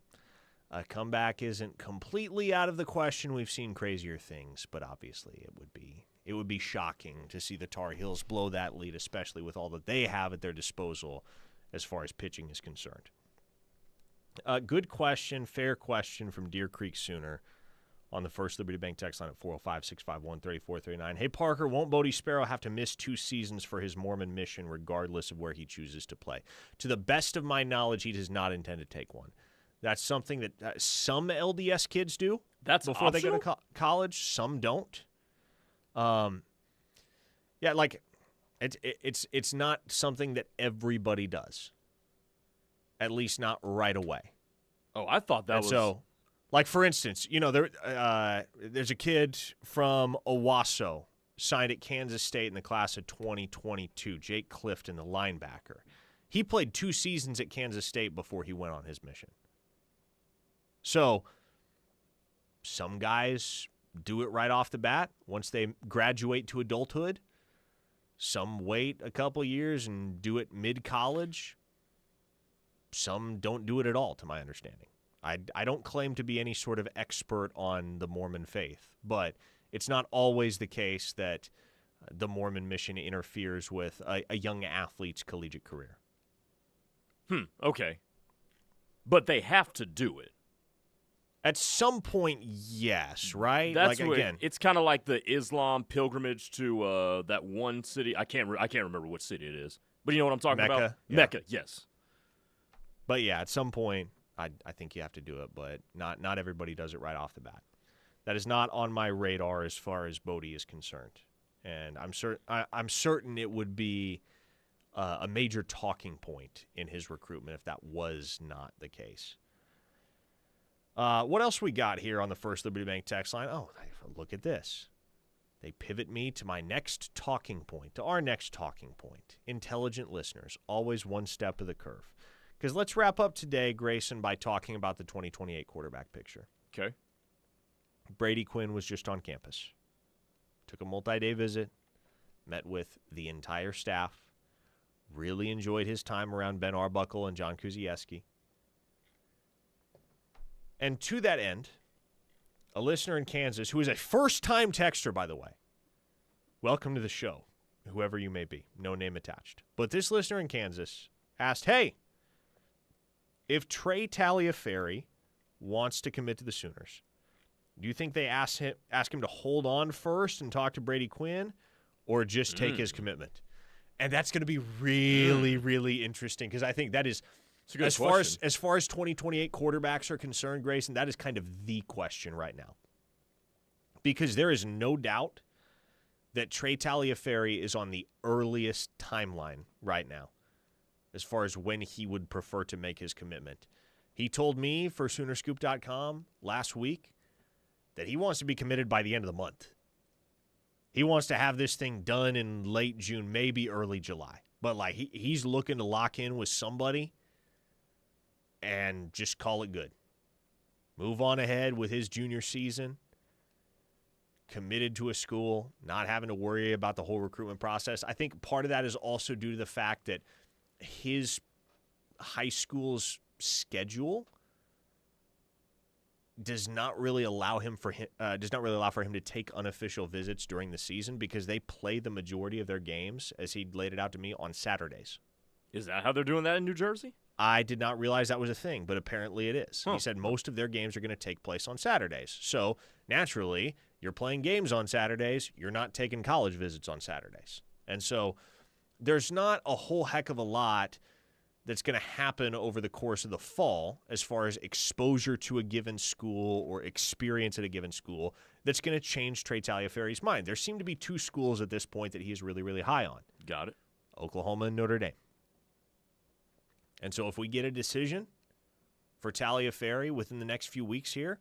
a comeback isn't completely out of the question. We've seen crazier things, but obviously it would be shocking to see the Tar Heels blow that lead, especially with all that they have at their disposal as far as pitching is concerned. Good question, fair question from Deer Creek Sooner on the First Liberty Bank text line at 405-651-3439. Hey, Parker, won't Bodie Sparrow have to miss 2 seasons for his Mormon mission regardless of where he chooses to play? To the best of my knowledge, he does not intend to take one. That's something that some LDS kids do. That's before optional? they go to college. Some don't. Yeah, like it's not something that everybody does. At least not right away. Oh, I thought that was so. Like, for instance, you know, there's a kid from Owasso signed at Kansas State in the class of 2022, Jake Clifton, the linebacker. He played 2 seasons at Kansas State before he went on his mission. So some guys do it right off the bat once they graduate to adulthood. Some wait a couple years and do it mid-college. Some don't do it at all, to my understanding. I don't claim to be any sort of expert on the Mormon faith, but it's not always the case that the Mormon mission interferes with a young athlete's collegiate career. Okay. But they have to do it. At some point, yes, right? That's like, what, again, it's kind of like the Islam pilgrimage to that one city. I can't remember which city it is, but you know what I'm talking about? Yeah. Mecca, yes. But yeah, at some point, I think you have to do it, but not everybody does it right off the bat. That is not on my radar as far as Bodie is concerned, and I'm certain it would be a major talking point in his recruitment if that was not the case. What else we got here on the First Liberty Bank text line? Oh, look at this. They pivot me to my next talking point, to our next talking point. Intelligent listeners, always one step of the curve. Because let's wrap up today, Grayson, by talking about the 2028 quarterback picture. Okay. Brady Quinn was just on campus. Took a multi-day visit, met with the entire staff, really enjoyed his time around Ben Arbuckle and John Kuzieski. And to that end, a listener in Kansas, who is a first-time texter, by the way, welcome to the show, whoever you may be, no name attached. But this listener in Kansas asked, hey, if Trey Taliaferri wants to commit to the Sooners, do you think they ask him to hold on first and talk to Brady Quinn, or just take his commitment? And that's going to be really, really interesting, because I think that is, as far as 2028 quarterbacks are concerned, Grayson, that is kind of the question right now. Because there is no doubt that Trey Taliaferri is on the earliest timeline right now, as far as when he would prefer to make his commitment. He told me for Soonerscoop.com last week that he wants to be committed by the end of the month. He wants to have this thing done in late June, maybe early July. But like he's looking to lock in with somebody and just call it good. Move on ahead with his junior season. Committed to a school, not having to worry about the whole recruitment process. I think part of that is also due to the fact that his high school's schedule does not really allow for him to take unofficial visits during the season, because they play the majority of their games, as he laid it out to me, on Saturdays. Is that how they're doing that in New Jersey? I did not realize that was a thing, but apparently it is. He said most of their games are going to take place on Saturdays. So naturally, you're playing games on Saturdays. You're not taking college visits on Saturdays. And so there's not a whole heck of a lot that's going to happen over the course of the fall as far as exposure to a given school or experience at a given school that's going to change Trey Taliaferri's mind. There seem to be two schools at this point that he's really, really high on. Got it. Oklahoma and Notre Dame. And so if we get a decision for Taliaferri within the next few weeks here,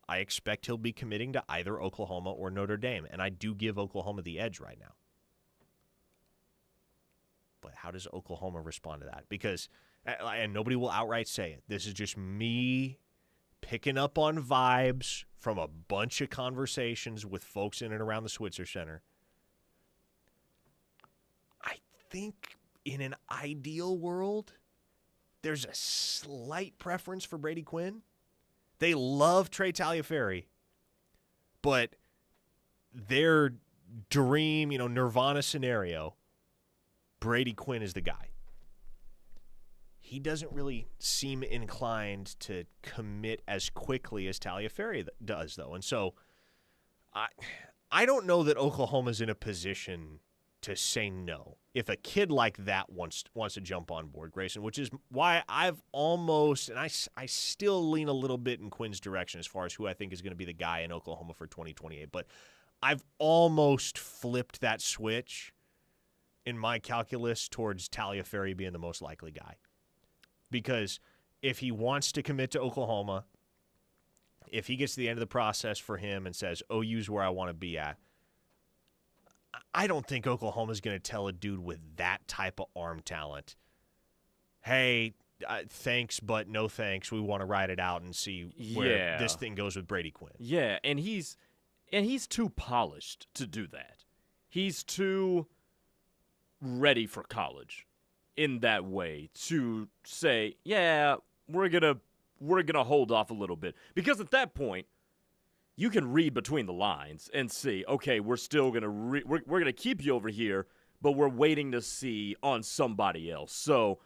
I expect he'll be committing to either Oklahoma or Notre Dame. And I do give Oklahoma the edge right now. But how does Oklahoma respond to that? Because, and nobody will outright say it, this is just me picking up on vibes from a bunch of conversations with folks in and around the Switzer Center. I think in an ideal world, there's a slight preference for Brady Quinn. They love Trey Taliaferri, but their dream, Nirvana scenario, Brady Quinn is the guy. He doesn't really seem inclined to commit as quickly as Taliaferri does, though. And so I don't know that Oklahoma's in a position to say no if a kid like that wants to jump on board, Grayson, which is why I've almost, and I still lean a little bit in Quinn's direction as far as who I think is going to be the guy in Oklahoma for 2028, but I've almost flipped that switch in my calculus towards Taliaferri being the most likely guy. Because if he wants to commit to Oklahoma, if he gets to the end of the process for him and says, OU's where I want to be at, I don't think Oklahoma's going to tell a dude with that type of arm talent, hey, thanks, but no thanks. We want to ride it out and see where this thing goes with Brady Quinn. Yeah, and he's too polished to do that. He's too ready for college in that way to say, yeah, we're gonna hold off a little bit, because at that point you can read between the lines and see, okay, we're still gonna we're gonna keep you over here, but we're waiting to see on somebody else. So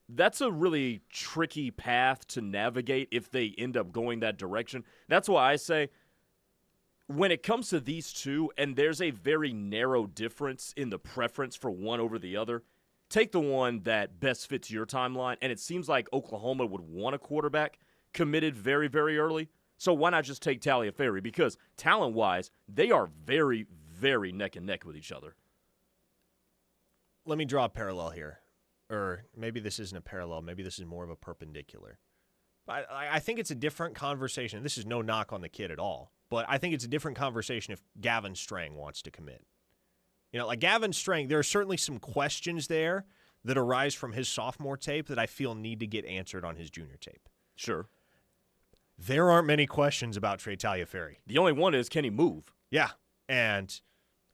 that's a really tricky path to navigate if they end up going that direction. That's why I say, when it comes to these two, and there's a very narrow difference in the preference for one over the other, take the one that best fits your timeline. And it seems like Oklahoma would want a quarterback committed very, very early. So why not just take Taliaferri? Because talent-wise, they are very, very neck and neck with each other. Let me draw a parallel here. Or maybe this isn't a parallel. Maybe this is more of a perpendicular. I think it's a different conversation. This is no knock on the kid at all, but I think it's a different conversation if Gavin Strang wants to commit. Like Gavin Strang, there are certainly some questions there that arise from his sophomore tape that I feel need to get answered on his junior tape. Sure. There aren't many questions about Trey Taliaferri. The only one is, can he move? Yeah, and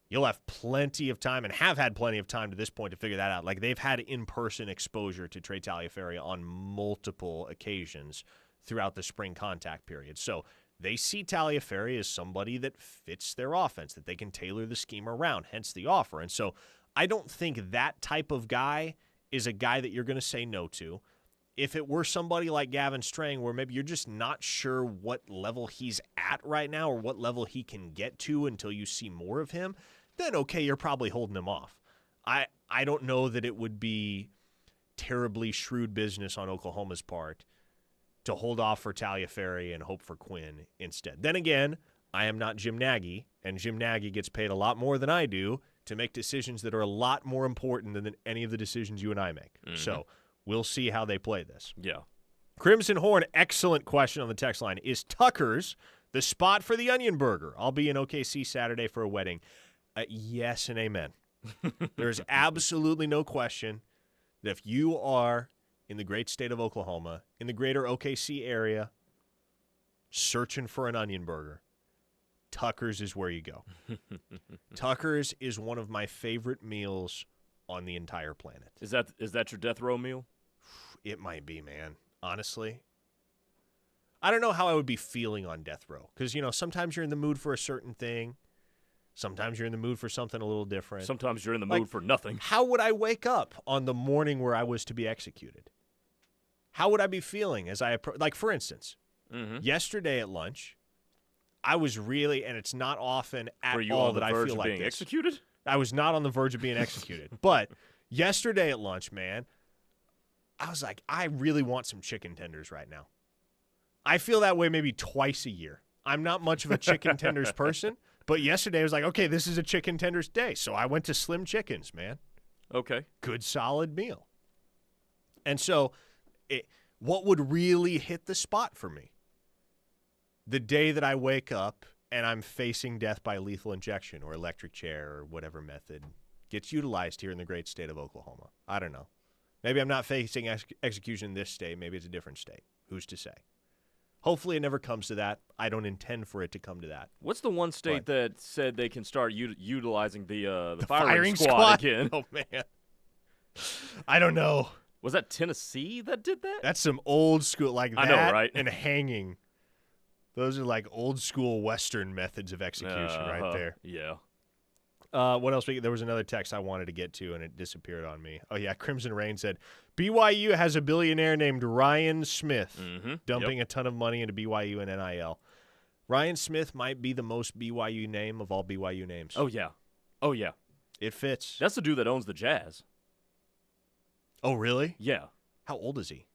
you'll have plenty of time and have had plenty of time to this point to figure that out. Like, they've had in-person exposure to Trey Taliaferri on multiple occasions throughout the spring contact period. So they see Taliaferri as somebody that fits their offense, that they can tailor the scheme around, hence the offer. And so I don't think that type of guy is a guy that you're going to say no to. If it were somebody like Gavin Strang, where maybe you're just not sure what level he's at right now or what level he can get to until you see more of him, then okay, you're probably holding him off. I don't know that it would be terribly shrewd business on Oklahoma's part to hold off for Taliaferri and hope for Quinn instead. Then again, I am not Jim Nagy, and Jim Nagy gets paid a lot more than I do to make decisions that are a lot more important than any of the decisions you and I make. Mm-hmm. So we'll see how they play this. Yeah. Crimson Horn, excellent question on the text line. Is Tucker's the spot for the Onion Burger? I'll be in OKC Saturday for a wedding. Yes and amen. There's absolutely no question that if you are in the great state of Oklahoma, in the greater OKC area, searching for an onion burger, Tucker's is where you go. Tucker's is one of my favorite meals on the entire planet. Is that your death row meal? It might be, man. Honestly. I don't know how I would be feeling on death row because, sometimes you're in the mood for a certain thing. Sometimes you're in the mood for something a little different. Sometimes you're in the mood for nothing. How would I wake up on the morning where I was to be executed? How would I be feeling as I approach? Like, for instance, yesterday at lunch, I was really, and it's not often at all that I feel like this. Executed? I was not on the verge of being executed. But yesterday at lunch, man, I was like, I really want some chicken tenders right now. I feel that way maybe twice a year. I'm not much of a chicken tenders person. But yesterday I was like, okay, this is a chicken tenders day. So I went to Slim Chickens, man. Okay. Good, solid meal. And so what would really hit the spot for me? The day that I wake up and I'm facing death by lethal injection or electric chair or whatever method gets utilized here in the great state of Oklahoma. I don't know. Maybe I'm not facing execution in this state. Maybe it's a different state. Who's to say? Hopefully it never comes to that. I don't intend for it to come to that. What's the one state that said they can start utilizing the firing squad again? Oh, man. I don't know. Was that Tennessee that did that? That's some old school, like I that know, right? And hanging. Those are like old school Western methods of execution right there. Yeah. What else? There was another text I wanted to get to, and it disappeared on me. Oh, yeah. Crimson Rain said, BYU has a billionaire named Ryan Smith dumping a ton of money into BYU and NIL. Ryan Smith might be the most BYU name of all BYU names. Oh, yeah. Oh, yeah. It fits. That's the dude that owns the Jazz. Oh, really? Yeah. How old is he?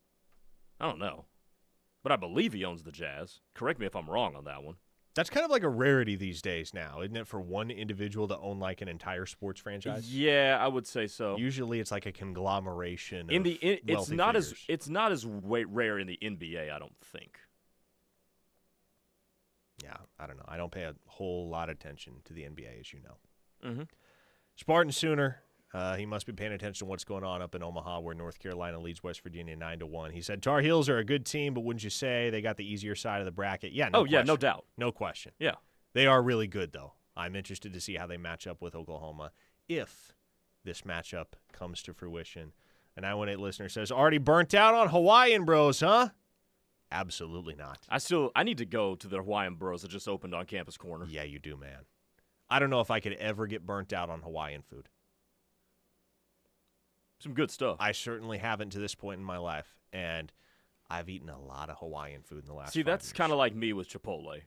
I don't know. But I believe he owns the Jazz. Correct me if I'm wrong on that one. That's kind of like a rarity these days now, isn't it, for one individual to own like an entire sports franchise? Yeah, I would say so. Usually it's like a conglomeration it's not as rare in the NBA, I don't think. Yeah, I don't know. I don't pay a whole lot of attention to the NBA, as you know. Mm-hmm. Spartan Sooner, he must be paying attention to what's going on up in Omaha, where North Carolina leads West Virginia 9-1. He said, Tar Heels are a good team, but wouldn't you say they got the easier side of the bracket? Yeah, no question. Yeah, no doubt. No question. Yeah. They are really good, though. I'm interested to see how they match up with Oklahoma if this matchup comes to fruition. An I-18 listener says, already burnt out on Hawaiian Bros, huh? Absolutely not. I need to go to the Hawaiian Bros that just opened on Campus Corner. Yeah, you do, man. I don't know if I could ever get burnt out on Hawaiian food. Some good stuff. I certainly haven't to this point in my life, and I've eaten a lot of Hawaiian food in the last 5 years. See, that's kind of like me with Chipotle.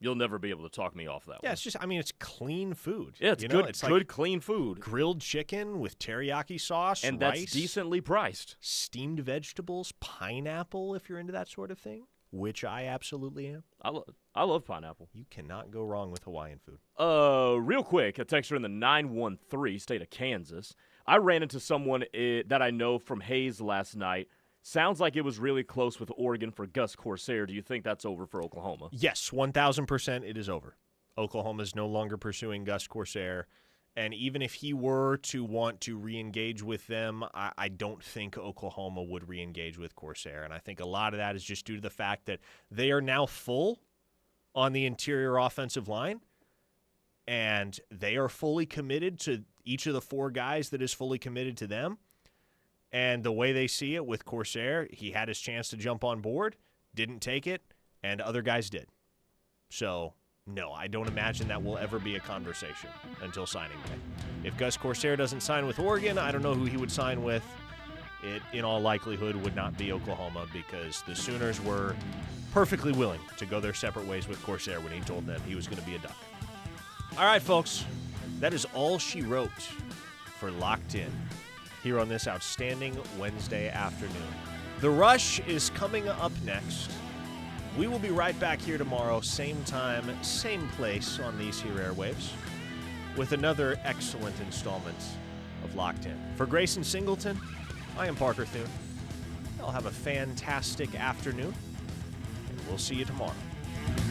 You'll never be able to talk me off that one. Yeah, it's just, it's clean food. Yeah, it's good, it's good, clean food. Grilled chicken with teriyaki sauce, and rice, that's decently priced. Steamed vegetables, pineapple, if you're into that sort of thing, which I absolutely am. I love pineapple. You cannot go wrong with Hawaiian food. Real quick, a texter in the 913, state of Kansas. I ran into someone that I know from Hayes last night Sounds like it was really close with Oregon for Gus Corsair. Do you think that's over for Oklahoma? Yes, 1,000% it is over. Oklahoma is no longer pursuing Gus Corsair. And even if he were to want to re-engage with them, I don't think Oklahoma would re-engage with Corsair. And I think a lot of that is just due to the fact that they are now full on the interior offensive line. And they are fully committed to each of the 4 guys that is fully committed to them. And the way they see it with Corsair, he had his chance to jump on board, didn't take it, and other guys did. So, no, I don't imagine that will ever be a conversation until signing day. If Gus Corsair doesn't sign with Oregon, I don't know who he would sign with. It, in all likelihood, would not be Oklahoma because the Sooners were perfectly willing to go their separate ways with Corsair when he told them he was going to be a Duck. All right, folks, that is all she wrote for Locked In here on this outstanding Wednesday afternoon. The Rush is coming up next. We will be right back here tomorrow, same time, same place on these here airwaves, with another excellent installment of Locked In. For Grayson Singleton, I am Parker Thune. I'll have a fantastic afternoon, and we'll see you tomorrow.